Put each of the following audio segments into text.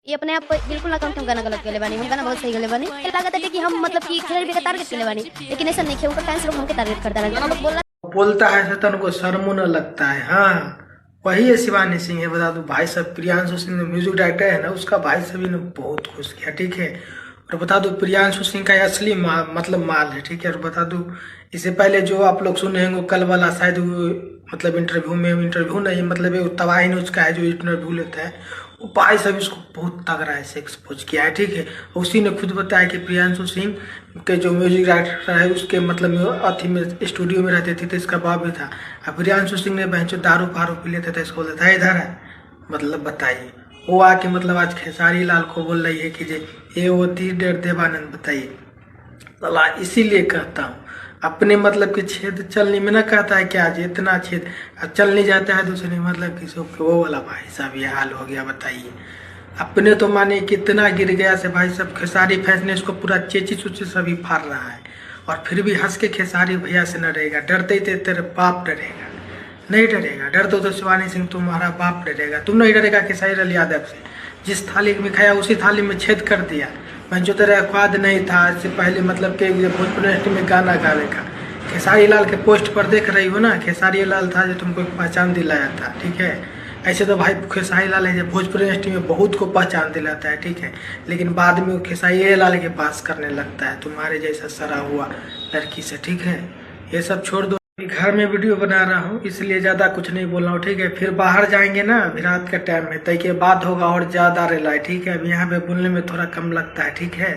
ये अपने आप बिल्कुल ना हम गाना गलत गेले बानी, हम गाना बहुत सही गेले बानी। लागत है कि हम मतलब कि खेल भी का टारगेट केले बानी, लेकिन ऐसा नहीं है, ऊपर फैंस लोग हमके टारगेट करता रहे। हम लोग बोलता है शैतान को शर्म न लगता है। हाँ, वही है शिवानी सिंह है। बता दूं भाई साहब, प्रियांशु सिंह म्यूजिक डायरेक्टर है ना, उसका भाई सभी ने बहुत खुश किया, ठीक है। और बता दूं प्रियांशु सिंह का असली मतलब माल है, ठीक है। और बता दूं इससे पहले जो आप लोग सुने होंगे कल वाला, शायद वो मतलब इंटरव्यू नहीं, मतलब ये तबाही न्यूज का है जो इंटरव्यू लेता है, वो भाई साहब इसको बहुत तगड़ा ऐसे एक्सपोज किया है, ठीक है। उसी ने खुद बताया कि प्रियांशु सिंह के जो म्यूजिक डायरेक्टर है उसके मतलब अथी में स्टूडियो में रहते थे तो इसका बाप भी था। अब प्रियांशु सिंह ने बहन दारू फारू पी लेते थे, इसको बोलता था इधर है, मतलब बताइए। वो आके मतलब आज खेसारी लाल को बोल रही है कि ये वो तीर डेढ़ देवानंद, बताइए। सला इसीलिए कहता हूँ अपने मतलब कि छेद चलने में ना कहता है कि आज इतना छेद चल नहीं जाता है दूसरे मतलब किसी को, वो वाला भाई साहब ये हाल हो गया, बताइए। अपने तो माने कितना गिर गया से भाई साहब, खेसारी फैंस ने इसको पूरा चेची चुची सभी फाड़ रहा है, और फिर भी हंस के खेसारी भैया से न डरेगा। डरते ही तेरे बाप डरेगा, नहीं डरेगा। डर तो शिवानी सिंह तुम्हारा बाप डरेगा, तुम नहीं डरेगा खेसारी लाल यादव से। जिस थाली में खाया उसी थाली में छेद कर दिया। मैं जो तेरा ख्वाद नहीं था इससे पहले मतलब कि भोजपुरी इंडस्ट्री में गाना गावे का, खेसारी लाल के पोस्ट पर देख रही हो ना, खेसारी लाल था जो तुमको पहचान दिलाया था, ठीक है। ऐसे तो भाई खेसारी लाल है जो भोजपुरी इंडस्ट्री में बहुत को पहचान दिलाता है, ठीक है। लेकिन बाद में वो खेसारी लाल के पास करने लगता है तुम्हारे जैसा सरा हुआ लड़की से, ठीक है। ये सब छोड़ दो। घर में वीडियो बना रहा हूँ इसलिए ज़्यादा कुछ नहीं बोल रहा हूँ, ठीक है। फिर बाहर जाएंगे ना अभी रात के टाइम में, तय के बाद होगा और ज़्यादा रेलाई, ठीक है। अभी यहाँ पे बोलने में थोड़ा कम लगता है, ठीक है।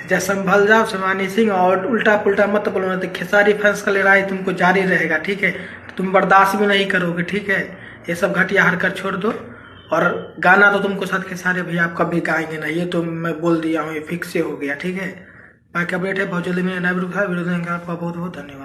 जब संभल जाओ शिवानी सिंह, और उल्टा पुल्टा मत बोलो, तो खेसारी फैंस का लड़ाई तुमको जारी रहेगा, ठीक है। तुम बर्दाश्त भी नहीं करोगे, ठीक है। ये सब घटिया हरकत छोड़ दो। और गाना तो तुमको साथ खेसारी भैया आप कभी गाएंगे ना, ये तो मैं बोल दिया हूँ, ये फिक्स हो गया, ठीक है। बाकी अपडेट है बहुत जल्दी में नया वीडियो आपका बहुत बहुत धन्यवाद।